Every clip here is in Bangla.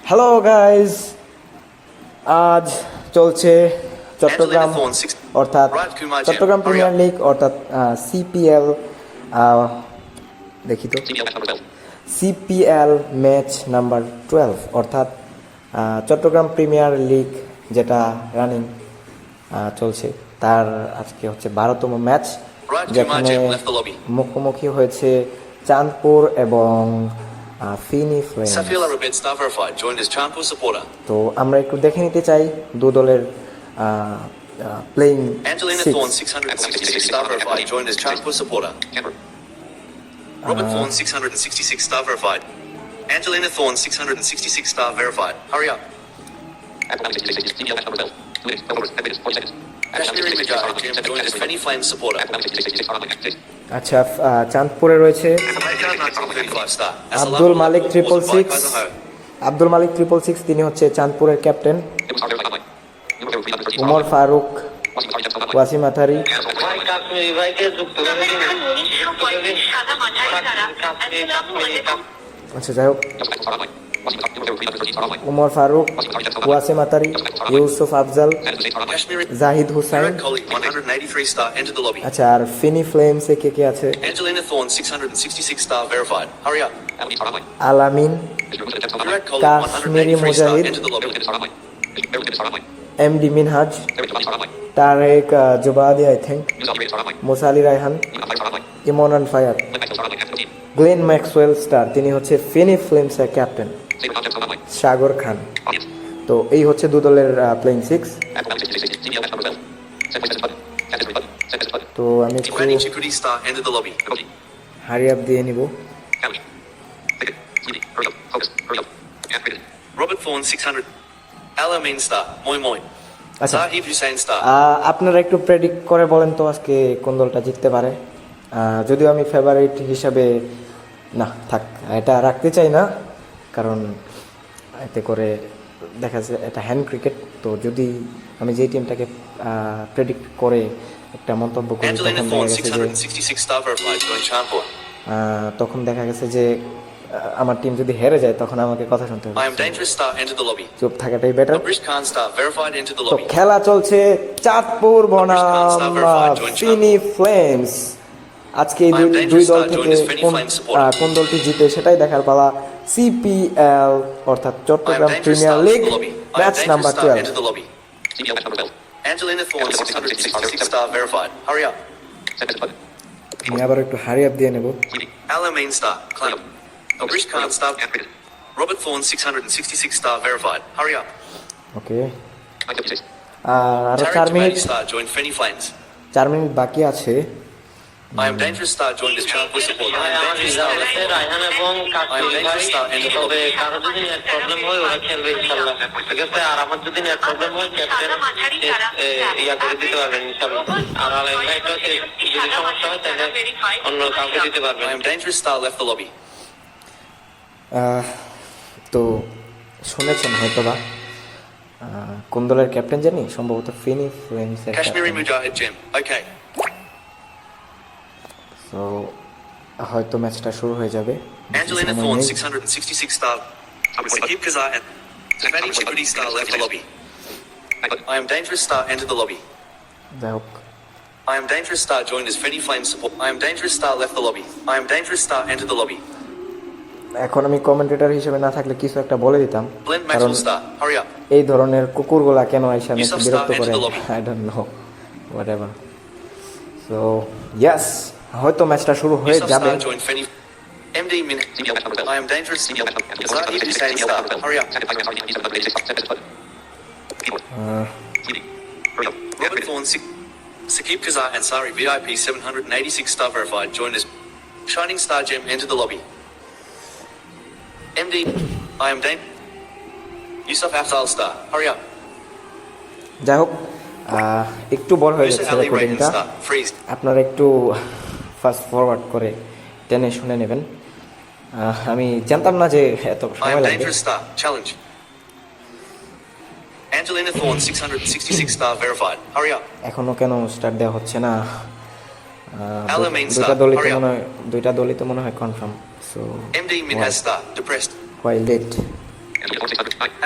হ্যালো গাইজ, আজ চলছে চট্টগ্রাম অর্থাৎ চট্টগ্রাম প্রিমিয়ার লিগ অর্থাৎ সিপিএল। দেখি তো, সিপিএল ম্যাচ নাম্বার 12 অর্থাৎ চট্টগ্রাম প্রিমিয়ার লিগ যেটা রানিং চলছে তার আজকে হচ্ছে 12তম ম্যাচ, যেখানে মুখোমুখি হয়েছে চাঁদপুর এবং ফিনি ফ্লেমস। তো আমরা একটু দেখে নিতে চাই দু দলের playing Robert Thorne 666 star verified. Angelina Thorne 666 star verified. Hurry up. Kashmiri Mujahid Jim joined as Fenny Flames supporter. আচ্ছা, চাঁদপুরে রয়েছে আব্দুল মালিক 666, তিনি হচ্ছে চাঁদপুরের ক্যাপ্টেন। উমর ফারুক, ওয়াসিম আথারি, আচ্ছা যাই হোক, উমর ফারুক, ওয়াসিম আতারি, ইউসুফ আফজাল, জাহিদ হুসাইন। আচ্ছা, আর ফিনি ফ্লেমসে কে কে আছে? Alamin, Kashmiri Mujahid, MD Minhaj, Tarek Jubadi, I think, Musa Ali Raihan, Emon on fire, Glenn Maxwell star, তিনি হচ্ছে ফিনি ফ্লেমসের ক্যাপ্টেন, সাগর খান। তো এই হচ্ছে দু দলের প্লেইং সিক্স। তো আমি হারি আপ দিয়ে নিব। আচ্ছা, আপনারা একটু প্রেডিক্ট করে বলেন তো আজকে কোন দলটা জিততে পারে। যদিও আমি ফেভারিট হিসাবে না থাক, এটা রাখতে চাই না, কারণ এতে করে দেখা যাচ্ছে এটা হ্যান্ড ক্রিকেট। তো যদি আমি যেই টিমটাকে প্রেডিক্ট করে একটা মন্তব্য করি, তখন দেখা গেছে যে আমার টিম যদি হেরে যায় তখন আমাকে কথা শুনতে হবে। চুপ থাকাটাই বেটার। তো খেলা চলছে চাঁদপুর বনাম ফিনি ফ্লেমস। আজকে এই দুই দল থেকে কোন দলটি জিতে সেটাই দেখার পালা। সিপিএল অর্থাৎ Chattogram premier league match number 12। আমি আবার একটু হারি আপ দিয়ে নেব। Robert Thorne 666 star verified. Hurry up. ওকে, আরো 4 মিনিট, 4 মিনিট বাকি আছে। I am dangerous star joined as Champur supporter. I am dangerous star. Raihan এবং তবে কারো যদি নেট প্রবলেম হয় ওরা খেলবে ইনশাআল্লাহ, ঠিক আছে। আর আমার যদি নেট প্রবলেম হয় ক্যাপ্টেন ইয়া করে দিতে পারবেন ইনশাআল্লাহ। আর আলাইনটা যদি সমস্যা হয় তাহলে অন্য কাউকে দিতে পারবেন। I am dangerous star left the lobby. তো শুনেছেন হয়তোবা কোন দলের ক্যাপ্টেন জানি, সম্ভবত ফিনি ফ্লেমসের Kashmiri Mujahid Jim. Okay. তো হয়তো ম্যাচটা শুরু হয়ে যাবে। Angelina Thorne 666 star. Sakib Kazar and Fenny Chikudi star left the lobby. I am dangerous star entered the lobby. যাই হোক, I am dangerous star joined as Fenny Flame support. I am dangerous star left the lobby. I am dangerous star entered the lobby. এখন আমি কমেন্টেটর হিসেবে না থাকলে কিছু একটা বলে দিতাম, কারণ এই ধরনের কুকুরগুলা কেন আইসা আমাকে বিরক্ত করে, I don't know, whatever. So yes, হয়তো ম্যাচটা শুরু হয়ে যাবে। MD Min. I am dangerous. Zahid Hussain star. Hurry up. Robert Thorne, Sakib Kazar Ansari VIP 786 star verified joined as Shining Star Gem entered the lobby. MD, I am Dan. Yusuf Afzal star. Hurry up. যাই হোক, একটু বড় হয়ে যাচ্ছে রেকর্ডিংটা, আপনারা একটু ফাস্ট ফরওয়ার্ড করে টেনে শুনে নেবেন। আমি জানতাম না যে এত সময় লাগবে। Angelina Thorne 666 star verified. Hurry up. এখনো কেন স্টার্ট দেওয়া হচ্ছে না Alamein দুইটা star, দলই তো hurry up. মনে হয় confirm, so MD Minhas star, depressed. ওয়াই লেট।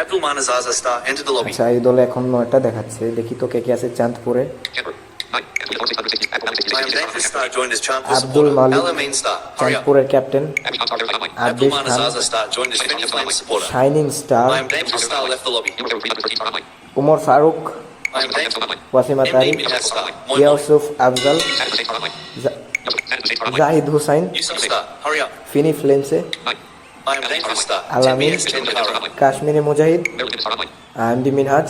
Abdul Manazaza star, enter the lobby. আচ্ছা, এই দলে এখন 9টা দেখাচ্ছে, দেখি তো কে কে আছে চাঁদপুরে। I am dangerous star, joined as Champur Abdul supporter. Malik, Alamein star, hurry up. চাঁদপুরের captain. Abdul Abrish Khan, Manazaza star, joined as Fenny Flame supporter. Shining star, I am dangerous star, left the lobby. Umar Faruk, I am dangerous. Wasima MD Tarik, Minhas star, Moin Moin. Yusuf Afzal, Zahid Hussain, Yusuf star, hurry up. Feni ফ্লেমসে, I am dangerous star, Alamein, TBS Tendikara. Kashmiri Mujahid, MD Minhaj,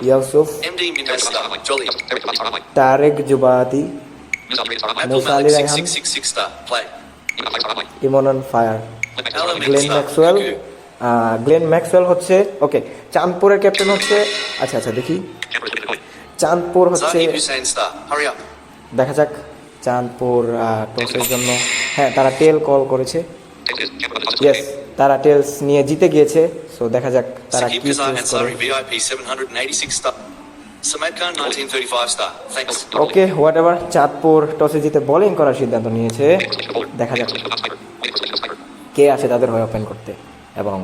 Yusuf, MD Minhas star, Jolly. Tarek Jubati, Abdul Musa Malik Ali Raihan. 6666 star, play. Emon on fire, Alamein Glenn star, Maxwell. Cuckoo. Glenn Maxwell হচ্ছে ওকে, চাঁদপুরের ক্যাপ্টেন হচ্ছে, আচ্ছা দেখি, চাঁদপুর হচ্ছে, Zahid Hussain star, hurry up. দেখা যাক চাঁদপুর টসের জন্য, হ্যাঁ তারা টেল কল করেছে, ইয়েস তারা টেলস নিয়ে জিতে গিয়েছে, সো দেখা যাক তারা Sakib কি Kazar চুজ করে। Ansari VIP 786 star. Samad Khan 1935 star, thanks. Okay what ever, Chandpur টসে জিতে বোলিং করার সিদ্ধান্ত নিয়েছে, দেখা যাক কে আসে তাদের হয়ে ওপেন করতে এবং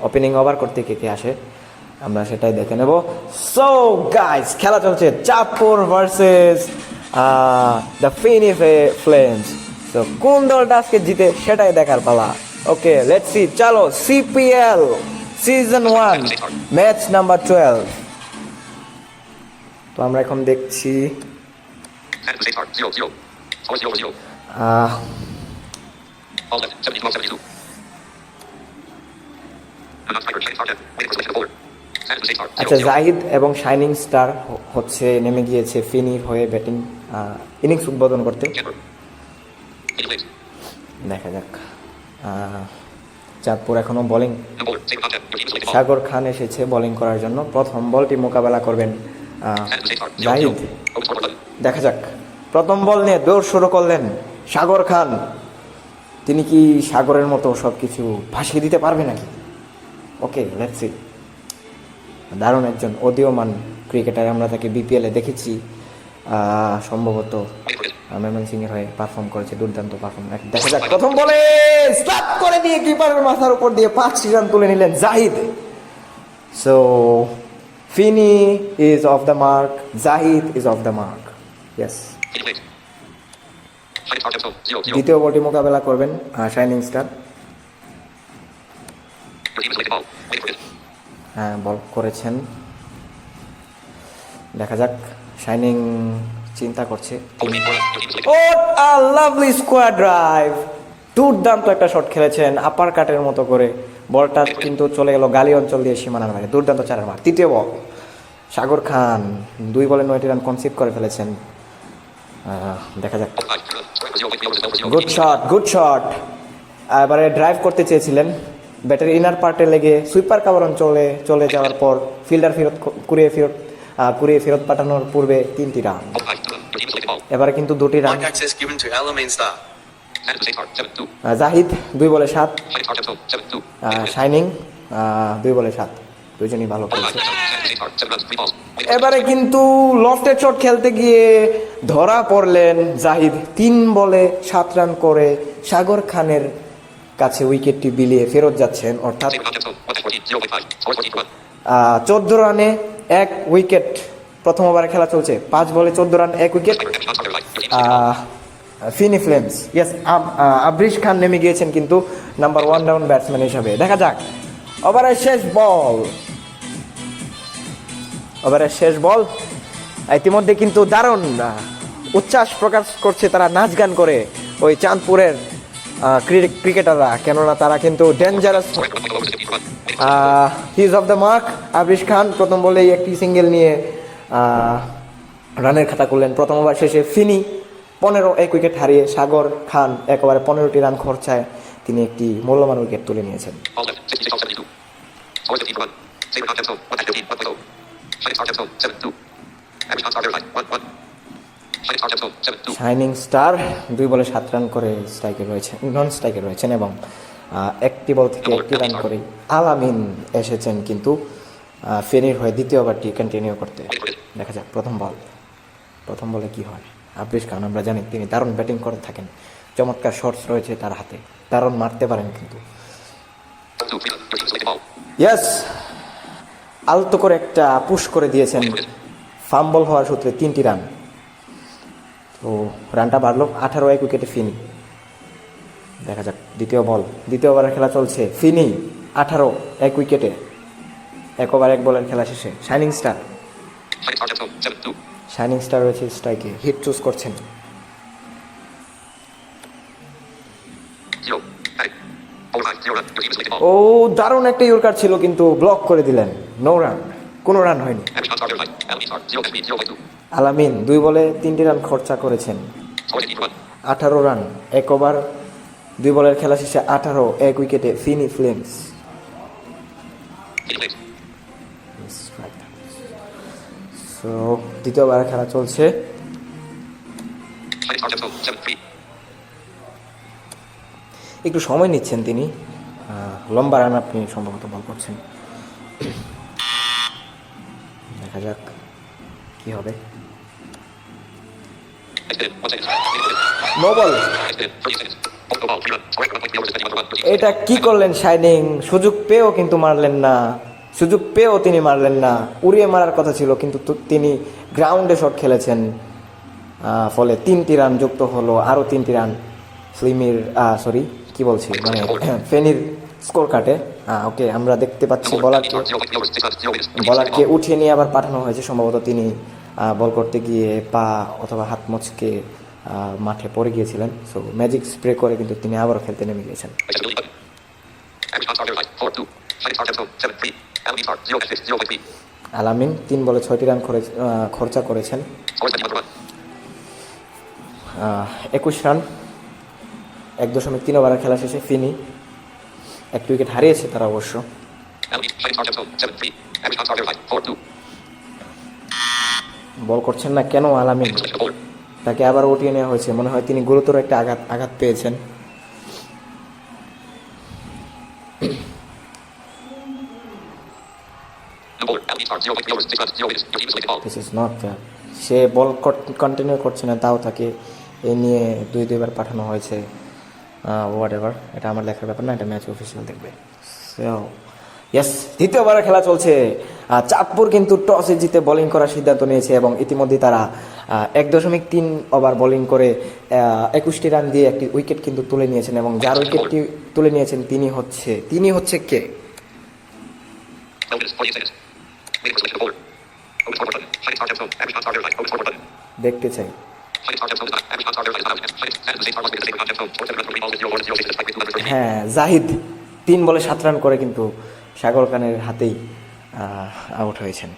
ওপেনিং ওভার করতে কে কে আসে, আমরা সেটাই দেখে নেব। সো গাইস, খেলা চলছে চাঁদপুর ভার্সেস দ্য ফিনি ফ্লেমস। তো কোন দলটা আজকে জিতে সেটাই দেখার পালা। ওকে লেটস সি, চলো সিপিএল সিজন 1 ম্যাচ নাম্বার 12। তো আমরা এখন দেখছি আচ্ছা, জাহিদ এবং শাইনিং স্টার হচ্ছে নেমে গিয়েছে ফিনির হয়ে ব্যাটিং ইনিংস উদ্বোধন করতে, দেখা যাক। চাঁদপুর এখনো বোলিং, সাগর খান এসেছে বোলিং করার জন্য, প্রথম বলটি মোকাবেলা করবেন জাহিদ, দেখা যাক। প্রথম বল নিয়ে দৌড় শুরু করলেন সাগর খান, তিনি কি সাগরের মতো সব কিছু ভাসিয়ে দিতে পারবে নাকি? Okay let's see. দারুণ একজন উদীয়মান ক্রিকেটার, আমরা তাকে বিপিএলে দেখেছি, সম্ভবত ময়মনসিংহের হয়ে পারফর্ম করেছে, দুর্দান্ত পারফর্ম। দেখা যাক, প্রথম বলে স্ল্যাপ করে দিয়ে কিপারের মাথার উপর দিয়ে 5 রান তুলে নিলেন Zahid. So Feni is off the mark, Zahid is off the mark, yes. দ্বিতীয় বলটি মোকাবেলা করবেন শাইনিং স্টার, হ্যাঁ বল করেছেন, দেখা যাক। শাইনিং চিন্তা করছে, লাভলি স্কোয়ার ড্রাইভ, দুর্দান্ত একটা শট খেলেছেন আপার কাটের মতো করে, বলটা কিন্তু চলে গেল গালি অঞ্চল দিয়ে সীমানার বাইরে, দুর্দান্ত 4 মার। তৃতীয় বল, সাগর খান 2 বলে 9টি রান কনসিভ করে ফেলেছেন, দেখা যাক। গুড শট, এবারে ড্রাইভ করতে চেয়েছিলেন, ব্যাটের ইনার পার্টে লেগে সুইপার কাভার অঞ্চলে চলে যাওয়ার পর ফিল্ডার কুড়িয়ে ফেরত পাঠানোর পূর্বে 3টি রান, এবারে কিন্তু 2টি run. Mic access given to Alamein star. Zahid 2 বলে 7, শাইনিং 2 বলে 7, দুজনই ভালো খেলছে। এবারে কিন্তু লফটেড শট খেলতে গিয়ে ধরা পড়লেন জাহিদ, 3 বলে 7 রান করে সাগর খানের কাছে উইকেটটি বিলিয়ে ফেরত যাচ্ছেন, অর্থাৎ 14 রানে 1 উইকেট। প্রথম ওভারে খেলা চলছে, 5 বলে 14 রান 1 উইকেট। ফিনি ফ্লেমস, ইয়েস, আব্রিশ খান নেমে গিয়েছেন কিন্তু নাম্বার 1 ডাউন ব্যাটসম্যান হিসাবে। দেখা যাক ওভারের শেষ বল, ইতিমধ্যে কিন্তু দারুণ উচ্ছ্বাস প্রকাশ করছে তারা নাচ গান করে ওই চাঁদপুরের ক্রিকেটাররা, কেননা তারা কিন্তু dangerous. He is off the mark, Abrish Khan প্রথম বলেই একটি সিঙ্গেল নিয়ে রানের খাতা করলেন। প্রথম ওভার শেষে ফিনি 1 উইকেট হারিয়ে সাগর খান একেবারে 15টি রান খরচায় তিনি একটি মূল্যবান উইকেট তুলে নিয়েছেন। শাইনিং স্টার 2 বলে 7 রান করে নন স্ট্রাইকে রয়েছেন এবং একটি বল থেকে 1টি রান করে আলামিন এসেছেন কিন্তু ফেনীর হয়ে দ্বিতীয় ওভারটি কন্টিনিউ করতে। দেখা যাক প্রথম বলে কি হয়। আবরিশ খান আমরা জানি তিনি দারুণ ব্যাটিং করে থাকেন, চমৎকার শটস রয়েছে তার হাতে, দারুণ মারতে পারেন কিন্তু। ইয়েস, আলতো করে একটা পুশ করে দিয়েছেন, ফাম্বল হওয়ার সূত্রে 3টি রান। তো রানটা বাড়লো, 18 উইকেটে ফিনি। দেখা যাক দ্বিতীয় বল, দ্বিতীয় ওভারের খেলা চলছে, ফিনি 18 উইকেটে, 1 ওভার 1 বলের খেলা শেষে। শাইনিং স্টার, শাইনিং স্টার রয়েছে স্ট্রাইকে, হিট চুজ করছেন। ও দারুণ একটা ইয়র্কার ছিল কিন্তু ব্লক করে দিলেন, নো রান, কোনো রান হয়নি। আলামিন 2 বলে 3টি রান খরচা করেছেন, 18 রান, 1 ওভার 2 বলের খেলা শেষে 18, 1 উইকেটে ফিনি ফ্লেমস। সো দ্বিতীয় ওভারের খেলা চলছে, একটু সময় নিচ্ছেন তিনি, লম্বা রান আপনি সম্ভবত বল করছেন। দেখা যাক কি হবে। নো বল, এটা কি করলেন শাইনিং, সুযোগ পেয়েও কিন্তু মারলেন না, সুযোগ পেয়েও তিনি মারলেন না, উড়িয়ে মারার কথা ছিল কিন্তু তিনি গ্রাউন্ডে শট খেলেছেন, ফলে 3টি রান যুক্ত হলো, আরও 3টি রান ফিল্মির কি বলছি মানে ফেনীর স্কোর কাটে। ওকে, আমরা দেখতে পাচ্ছি বলারকে উঠিয়ে নিয়ে আবার পাঠানো হয়েছে, সম্ভবত তিনি বল করতে গিয়ে পা অথবা হাত মচকে মাঠে পড়ে গিয়েছিলেন। সো ম্যাজিক স্প্রে করে কিন্তু তিনি আবারও খেলতে নেমে গিয়েছেন। আলামিন 3 বলে 6টি রান খরচা করেছেন, 21 রান, 1.3 ওভারের খেলা শেষে ফিনি। 1 উইকেট হারিয়েছে তারা অবশ্য। বল করছেন না কেন আলামিন, তাকে আবার উঠিয়ে নেওয়া হয়েছে, মনে হয় তিনি গুরুতর একটা আঘাত পেয়েছেন। This is not fair. Say ball continue করছে না, তাও তাকে এই নিয়ে 2-2বার পাঠানো হয়েছে। হোয়াট এভার, এটা আমার দেখার ব্যাপার না, এটা ম্যাচ অফিসিয়াল দেখবে। সো ইয়েস, দ্বিতীয় ওভারের খেলা চলছে। চাঁদপুর কিন্তু টসে জিতে বোলিং করার সিদ্ধান্ত নিয়েছে এবং ইতিমধ্যে তারা 1.3 ওভার বোলিং করে 21টি রান দিয়ে একটি উইকেট কিন্তু তুলে নিয়েছেন এবং যার উইকেটটি তুলে নিয়েছেন তিনি হচ্ছে কে? দেখতে চাই। হ্যাঁ, জাহিদ 3 বলে 7 রান করে কিন্তু সাগর খানের হাতেই আউট হয়েছেন।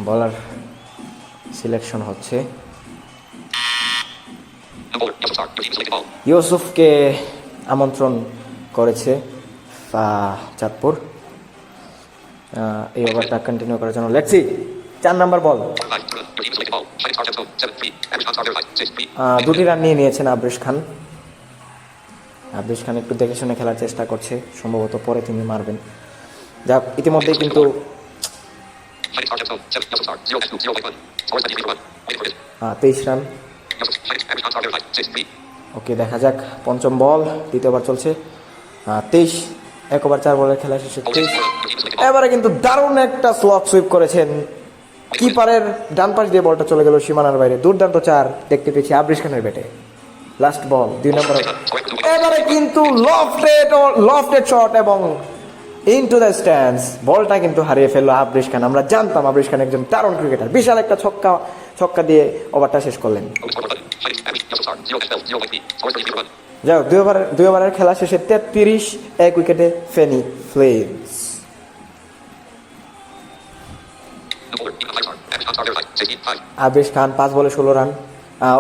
বলার সিলেকশন হচ্ছে, ইউসুফকে আমন্ত্রণ করেছে চাঁদপুর এই ওভারটা কন্টিনিউ করার জন্য। লেটসি 4 নাম্বার বল, 2টি রান নিয়ে নিয়েছেন আবরিশ খান। আবরিশ খান একটু দেখে শুনে খেলার চেষ্টা করছে, সম্ভবত পরে তিনি মারবেন। যাক, ইতিমধ্যেই কিন্তু 23 রান। ওকে, দেখা যাক পঞ্চম বল, দ্বিতীয় ওভার চলছে, 23, 1 ওভার 4 বলের খেলা শেষে 23। এবারে কিন্তু দারুণ একটা স্লগ সুইপ করেছেন, কিপারের ডান পাশ দিয়ে বলটা চলে গেল সীমানার বাইরে। দুর্দান্ত 4 দেখতে পেয়েছি আবরিশ খানের ব্যাটে। লাস্ট বল, 2 নম্বর। এবারে কিন্তু লফটেড শট এবং ইনটু দ্য স্ট্যান্ডস, বলটা কিন্তু হারিয়ে ফেললো আবরিশ খান। আমরা জানতাম আবরিশ খান একজন দারুণ ক্রিকেটার, বিশাল একটা ছক্কা দিয়ে ওভারটা শেষ করলেন। যাই হোক, 2 ওভারের খেলা শেষে 33, 1 উইকেটে ফেনী ফ্লেমস। আবরিশ খান 5 বলে 16 রান।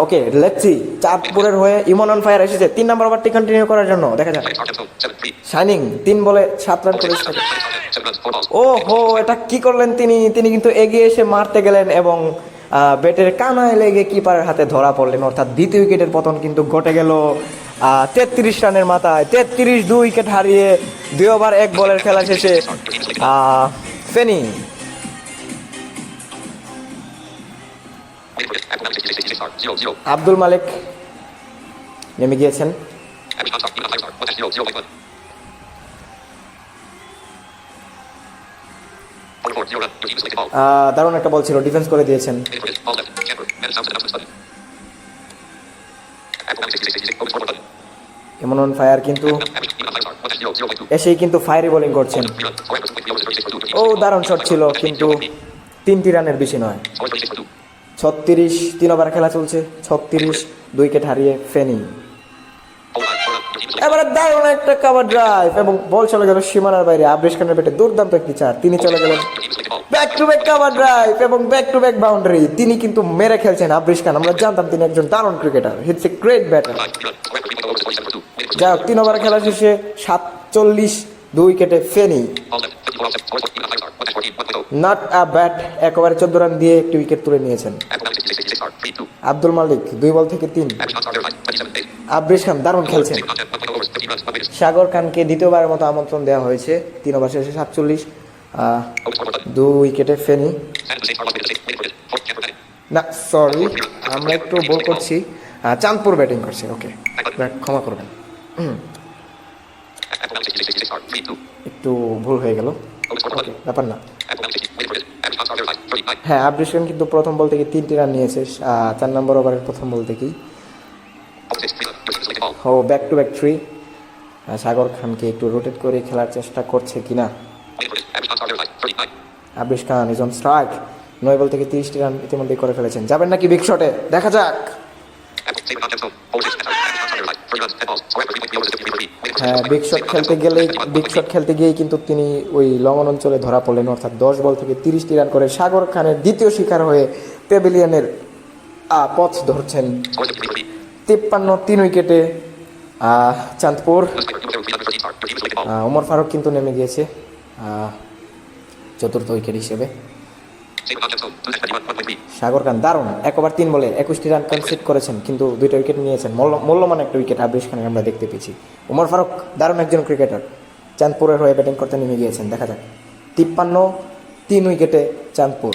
ওকে, লেটসি চাঁদপুরের হয়ে ইমন অন ফায়ার এসেছে 3 নম্বর ওভারটি কন্টিনিউ করার জন্য। দেখা যাক, শাইনিং 3 বলে 7 রান করে। ও হো, এটা কি করলেন তিনি কিন্তু এগিয়ে এসে মারতে গেলেন এবং ব্যাটের কানায় লেগে কিপারের হাতে ধরা পড়লেন, অর্থাৎ দ্বিতীয় উইকেটের পতন কিন্তু ঘটে গেল 33 রানের মাথায় 33 2 উইকেট হারিয়ে 2 ওভার 1 বলের খেলা শেষে ফেনী আব্দুল মালিক নেমে গিয়েছেন। দারুণ একটা বল ছিল, ডিফেন্স করে দিয়েছেন। এমন অন ফায়ার কিন্তু এসেই কিন্তু ফায়ারি বোলিং করছেন। ও দারুণ শট ছিল কিন্তু 3টি রানের বেশি নয়। 36 3 ওভার খেলা চলছে, 36 2 উইকেট হারিয়ে ফেনী। এবারে দারুণ একটা কভার ড্রাইভ এবং বল চলে গেল সীমানার বাইরে। আবরিশ খানের ব্যাটে দুর্দান্ত একটি চার, তিনি চলে গেলেন back to back cover drive এবং ব্যাক টু ব্যাক বাউন্ডারি। তিনি কিন্তু মেরে খেলছেন আবরিশ খান, আমরা জানতাম তিনি একজন দারুণ cricketer, hits a great batter. যাই হোক 3 ওভার খেলা শেষে 47 2 উইকেটে ফেনী। নট আ ব্যাট, 1 ওভারে 14 রান দিয়ে একটি উইকেট তুলে নিয়েছেন আব্দুল মালিক। 2 বল থেকে 3। আবরিশ খান দারুণ খেলছেন। সাগর খানকে দ্বিতীয়বারের মতো আমন্ত্রণ দেওয়া হয়েছে। 3 ওভার শেষে 47 2 উইকেটে ফেনী। না সরি, আমরা একটু বল করছি, চাঁদপুর ব্যাটিং করছে। ওকে, ক্ষমা করবেন, একটু ভুল হয়ে গেল, ব্যাপার না। হ্যাঁ, আবরিশ খান কিন্তু প্রথম বল থেকে 3টি রান নিয়েছে 4 নম্বর ওভারের প্রথম বল থেকেই। ও ব্যাক টু ব্যাক 3। সাগর খানকে একটু রোটেট করে খেলার চেষ্টা করছে কিনা। আবরিশ খান ইজ অন স্ট্রাইক। 9 বল থেকে 30টি রান ইতিমধ্যে করে ফেলেছেন। যাবেন নাকি বিগ শটে, দেখা যাক। হ্যাঁ, বিগ শট খেলতে গিয়েই কিন্তু তিনি ওই লঙ্ঘন অঞ্চলে ধরা পড়লেন, অর্থাৎ 10 বল থেকে 30টি রান করে সাগর খানের দ্বিতীয় শিকার হয়ে প্যাভিলিয়নের পথ ধরছেন। 53 3 উইকেটে চাঁদপুর। ওমর ফারুক কিন্তু নেমে গিয়েছে চতুর্থ উইকেট হিসেবে। সাগর খান দারুণ 1 ওভার 3 বলে 21টি রান কনসিড করেছেন, কিন্তু 2টা উইকেট নিয়েছেন। মূল্যবান একটা উইকেট আবরিশ খানের আমরা দেখতে পেয়েছি। ওমর ফারুক দারুণ একজন ক্রিকেটার, চাঁদপুরের হয়ে ব্যাটিং করতে নেমে গিয়েছেন। দেখা যাক। 53 3 উইকেটে চাঁদপুর।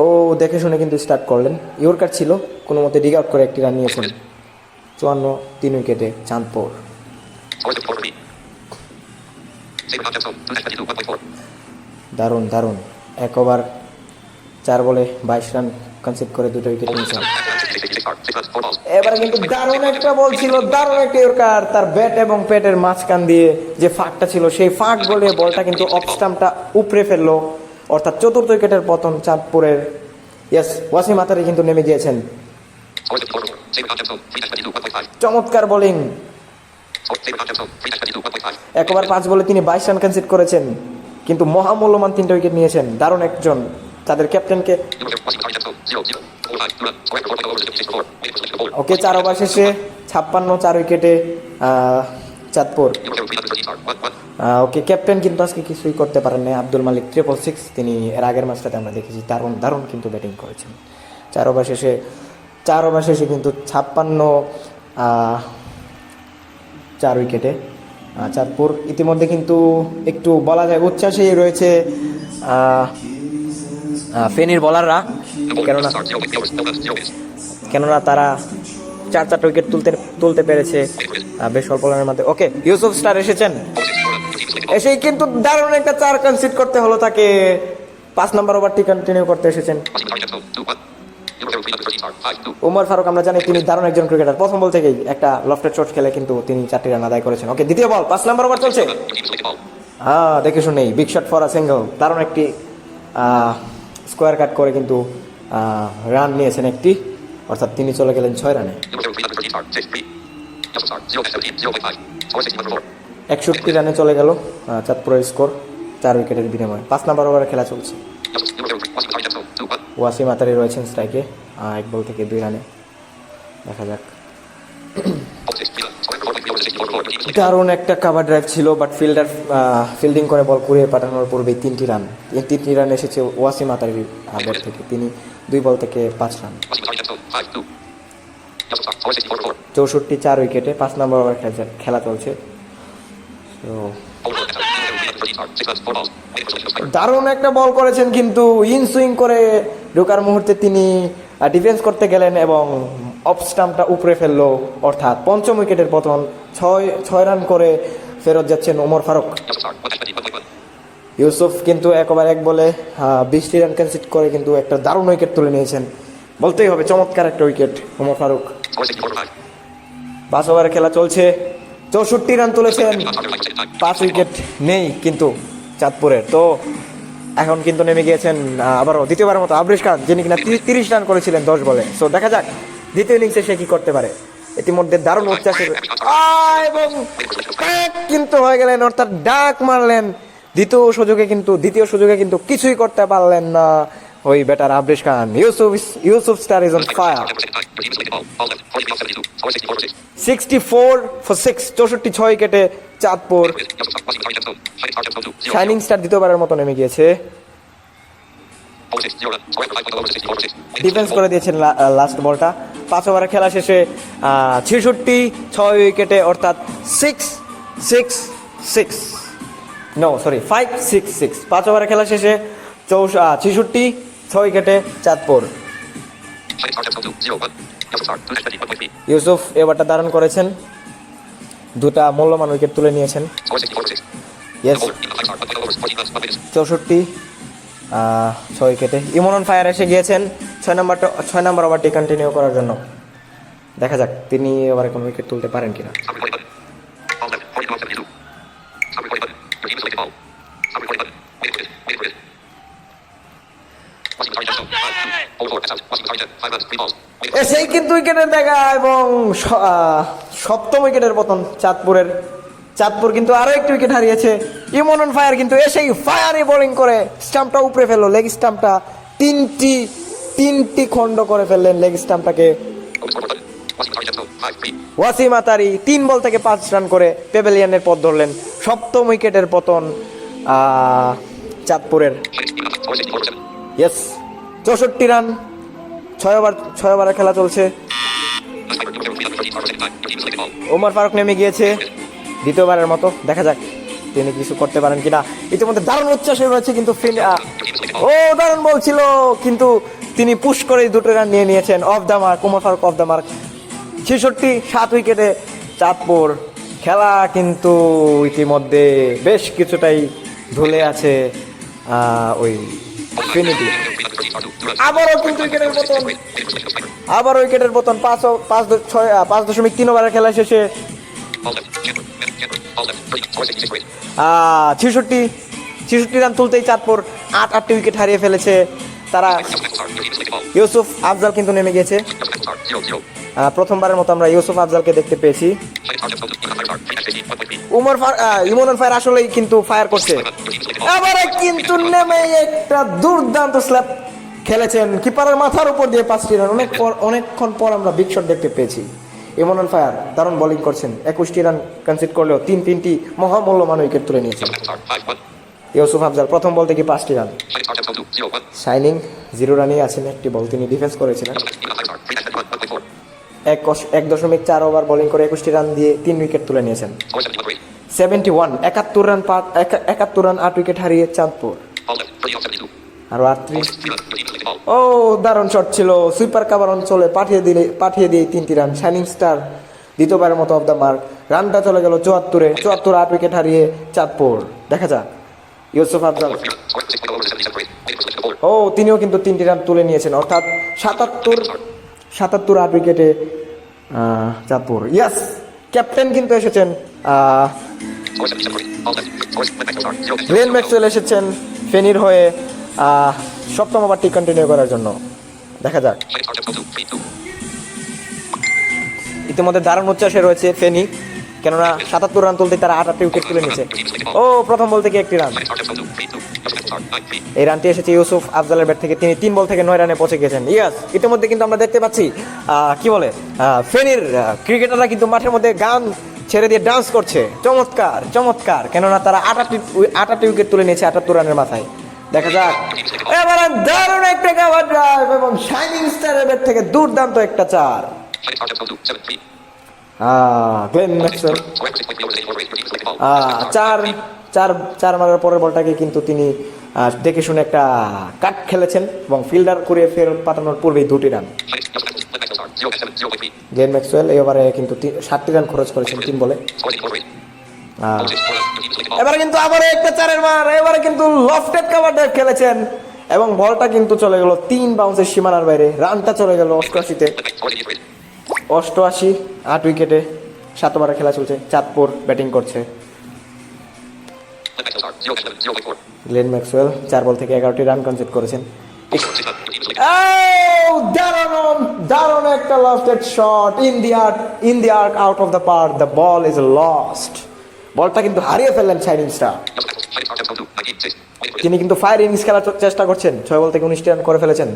ও দেখে শুনে কিন্তু স্টার্ট করলেন, ইয়র্কার ছিল, কোনো মতে ডিগ আউট করে একটি রান নিয়েছেন। 54 3 উইকেটে চাঁদপুর। দারুণ 1 ওভার 4 বলে 22 রান কনসিড করে 2টা উইকেট নিয়েছেন। এবার কিন্তু দারুণ একটা বল ছিল, দারুণ একটা ইয়র্কার, তার ব্যাট এবং প্যাটের মাঝখান দিয়ে যে ফাঁকটা ছিল সেই ফাঁক বলে বলটা কিন্তু অফ স্টাম্পটা উপড়ে ফেললো, অর্থাৎ চতুর্থ উইকেটের পতন চাঁদপুরের। ইয়েস, ওয়াসিম আতারি কিন্তু নেমে গিয়েছেন। চমৎকার বোলিং। 1 ওভার 5 বলে তিনি 22 রান কনসিড করেছেন, কিন্তু মহামূল্যবান 3টা উইকেট নিয়েছেন। দারুণ একজন, তাদের ক্যাপ্টেনকে। ওকে, 4 ওভার শেষে 56 4 উইকেটে চাঁদপুর। ওকে, ক্যাপ্টেন কিন্তু আজকে কিছুই করতে পারেন না। আব্দুল মালিক 666, তিনি এর আগের ম্যাচটাতে আমরা দেখেছি দারুণ কিন্তু ব্যাটিং করেছেন। 4 ওভার শেষে কিন্তু 56 4 উইকেটে চাঁদপুর। ইতিমধ্যে কিন্তু একটু বলা যায় উচ্ছ্বাসেই রয়েছে ফেনীর বোলাররা, কেননা তারা 4-4 উইকেট তুলতে পেরেছে বেশ অল্প রানের মধ্যে। ওকে, ইউসুফ স্টার এসেই কিন্তু দারুণ একটা 4 কনসিড করতে হলো তাকে। 5 নম্বর ওভারটি কন্টিনিউ করতে এসেছেন ওমর ফারুক। আমরা জানি তিনি দারুণ একজন ক্রিকেটার, প্রথম বল থেকেই একটা লফটেড শট খেলে কিন্তু তিনি 4টি রান আদায় করেছেন। ওকে, দ্বিতীয় বল, 5 নম্বর ওভার চলছে। দেখে শুনেই big shot for a single, দারুণ একটি স্কোয়ার কাট করে কিন্তু রান নিয়েছেন একটি, অর্থাৎ তিনি চলে গেলেন 6 রানে। 61 রানে চলে গেল চাঁদপুরের স্কোর 4 উইকেটের বিনিময়ে। 5 নম্বর ওভারে খেলা চলছে। ওয়াসিম আতারি রয়েছেন স্ট্রাইকে, 1 বল থেকে 2 রানে। দেখা যাক। দারুণ একটা কাভার ড্রাইভ ছিল, বাট ফিল্ডিং করে বল কুড়িয়ে পাঠানোর পূর্বেই 3টি রান এসেছে ওয়াসিম আতারির ব্যাট থেকে। তিনি 2 বল থেকে 5 রান। 64 4 উইকেটে 5 নম্বর ওভার খেলা চলছে। তো দারুণ একটা বল করেছেন, কিন্তু ইন সুইং করে ঢোকার মুহূর্তে তিনি ডিফেন্স করতে গেলেন এবং অফ স্টাম্পটা উপরে ফেললো, অর্থাৎ পঞ্চম উইকেটের পতন। 6 রান করে ফেরত যাচ্ছেন ওমর ফারুক। ইউসুফ কিন্তু এক ওভার 1 বলে 20টি রান কনসিড করে কিন্তু একটা দারুণ উইকেট তুলে নিয়েছেন, বলতেই হবে চমৎকার একটা উইকেট ওমর ফারুক। 5 ওভারে খেলা চলছে, 64 রান তুলেছেন, 5 উইকেট নেই কিন্তু চাঁদপুরের। তো এখন কিন্তু নেমে গিয়েছেন আবারও দ্বিতীয়বারের মতো আবরিশ খান, যিনি কিনা 30 রান করেছিলেন 10 বলে। সো দেখা যাক দ্বিতীয় ইনিংসে সে কি করতে পারে। ইতিমধ্যে দারুণ উচ্ছ্বাসের এবং কিন্তু হয়ে গেলেন, অর্থাৎ ডাক মারলেন দ্বিতীয় সুযোগে কিন্তু কিছুই করতে পারলেন না ওই batter Abrish Khan. Yusuf star is on fire. 64 for 6, 64 উইকেটে চাঁদপুর। শাইনিং স্টার দ্বিতীয়বারের মতো নেমে গিয়েছে, ডিফেন্স করে দিয়েছেন লাস্ট বলটা। 5 ওভারে খেলা শেষে 66 6 উইকেটে, অর্থাৎ 5-6-6। 5 ওভারে খেলা শেষে 66 6 উইকেটে চাঁদপুর। ইউসুফ এবারটা দারুণ করেছেন, দুটা মূল্যবান উইকেট তুলে নিয়েছেন। 64 6 উইকেটে ইমন অন ফায়ার এসে গিয়েছেন 6 নম্বর ওভারটি কন্টিনিউ করার জন্য। দেখা যাক তিনি এবারে কোন উইকেট তুলতে পারেন কিনা। এসেই কিন্তু উইকেটের দেখা এবং সপ্তম উইকেটের পতন চাঁদপুর কিন্তু আরো একটি উইকেট হারিয়েছে। ইমন অন ফায়ার কিন্তু এসেই ফায়ারে বোলিং করে স্টাম্পটা উপরে ফেললো, লেগ স্টাম্পটা তিনটি খণ্ড করে ফেললেন লেগ স্টাম্পটাকে। ওয়াসিম আতারি 3 বল থেকে 5 রান করে পেভিলিয়নের পথ ধরলেন। সপ্তম উইকেটের পতন চাঁদপুরের। 64 রান, 6 ওভারে খেলা চলছে। ওমর ফারুক নেমে গিয়েছে দ্বিতীয়বারের মতো, দেখা যাক তিনি কিছু করতে পারেন কিনা। ইতিমধ্যে দারুণ উচ্ছ্বাস হয়েছে কিন্তু দারুণ বল ছিল, কিন্তু তিনি পুশ করে 2 রান নিয়ে নিয়েছেন। Off the mark, Omar Faruk off the mark. 66 7 উইকেটে চাঁদপুর। খেলা কিন্তু ইতিমধ্যে বেশ কিছুটাই ধুলে আছে ওই ফিনিটি। আবারও কিন্তু উইকেটের পতন 5.3 ওভারের খেলা শেষে 66 রান তুলতেই চাঁদপুর 8টি উইকেট হারিয়ে ফেলেছে তারা। ইউসুফ আফজাল কিন্তু নেমে গেছে, প্রথমবারের মতো আমরা ইউসুফ আফজালকে দেখতে পেয়েছি। ইমন অন ফায়ার আসলেই কিন্তু ফায়ার করছে, এবারে কিন্তু নেমে একটা দুর্দান্ত স্ল্যাপ খেলেছেন কিপারের মাথার উপর দিয়ে 5টি রান। অনেকক্ষণ পর আমরা বিগ শট দেখতে পেয়েছি। ইমন অন ফায়ার দারুণ বোলিং করছেন, 21টি রান কনসিড করলেও তিনটি মহামূল্যবান উইকেট তুলে নিয়েছেন। ইউসুফ আফজাল প্রথম বল থেকে 5টি রান। শাইনিং 0 রানেই আছেন, একটি বল তিনি ডিফেন্স করেছিলেন। 1.4 ওভার বোলিং করে 21টি রান দিয়ে 3 উইকেট তুলে নিয়েছেন। 71 71 রান 8 উইকেট হারিয়ে চাঁদপুর। আরো 38। দারুণ শট ছিল, সুইপার কাভার অঞ্চলে পাঠিয়ে দিয়ে 3টি রান। শাইনিং স্টার দ্বিতীয়বারের মতো অফ দ্য মার্ক। রানটা চলে গেল 74 8 উইকেট হারিয়ে চাঁদপুর। দেখা যাক ইউসুফ আফজাল তিনিও কিন্তু 3টি রান তুলে নিয়েছেন, অর্থাৎ 77 8 উইকেটে চাঁদপুর। ক্যাপ্টেন কিন্তু এসেছেন, গ্লেন ম্যাক্সওয়েল এসেছেন ফেনীর হয়ে 7ম ওভারটি কন্টিনিউ করার জন্য। দেখা যাক ইতিমধ্যে দারুণ উচ্ছ্বাসে রয়েছে ফেনী, কেননা 77 রান তুলতে তারা 8টি উইকেট তুলে নিয়েছে। প্রথম বল থেকে 1টি রান। এই রানটি এসেছে ইউসুফ আফজালের ব্যাট থেকে, তিনি 3 বল থেকে 9 রানে পৌঁছে গেছেন। ইতিমধ্যে কিন্তু আমরা দেখতে পাচ্ছি ফেনীর ক্রিকেটাররা কিন্তু মাঠের মধ্যে গান ছেড়ে দিয়ে ডান্স করছে। চমৎকার, কেননা তারা 8টি উইকেট তুলে নিয়েছে 78 রানের মাথায়। দেখা যাক এবারে দারুণ একটা কভার ড্রাইভ এবং শাইনিং স্টারের ব্যাট থেকে দুর্দান্ত একটা 4। গ্লেন ম্যাক্সওয়েল চার চার চার মারার পরের বলটাকে কিন্তু তিনি দেখে শুনে একটা কাট খেলেছেন এবং ফিল্ডার করে ফেরত পাঠানোর পূর্বেই 2টি রান। গ্লেন ম্যাক্সওয়েল এই ওভারে কিন্তু 7টি রান খরচ করেছেন 3 বলে। এবারে কিন্তু আবার একটা 4-এর মার, এবারে কিন্তু লফটেড কভার ড্রাইভ খেলেছেন এবং বলটা কিন্তু চলে গেল 3 বাউন্সের সীমানার বাইরে। রানটা চলে গেল 88-তে। 88, 8 উইকেটে 7 ওভারে খেলা চলছে। চাঁদপুর ব্যাটিং করছে। গ্লেন ম্যাক্সওয়েল 4 বল থেকে 11টি রান কনসিড করেছেন। দারুণ একটা lofted shot in the arc out of the park. The ball is lost. বলটা কিন্তু হারিয়ে ফেললেন শাইনিং স্টার। তিনি কিন্তু ফায়ার ইনিংস খেলার চেষ্টা করছেন। 6 বল থেকে 19টি রান করে ফেলেছেন।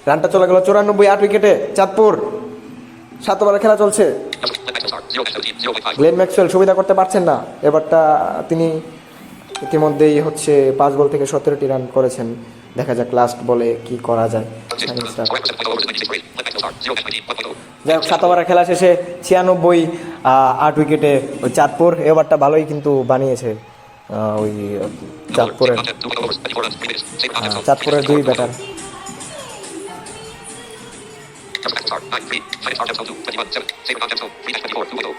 রানটা চলে গেল 94, 8 উইকেটে। চাঁদপুর 7 ওভারে খেলা চলছে। গ্লেন ম্যাক্সওয়েল সুবিধা করতে পারছেন না। এবারটা তিনি ইতিমধ্যেই 5 বল থেকে 17টি রান করেছেন। দেখা যাক লাস্ট বলে কি করা যায়। যাই হোক 7 ওভারের খেলা শেষে 96, 8 উইকেটে ওই চাঁদপুর। এবারটা ভালোই কিন্তু বানিয়েছে ওই চাঁদপুরের 2 ব্যাটার।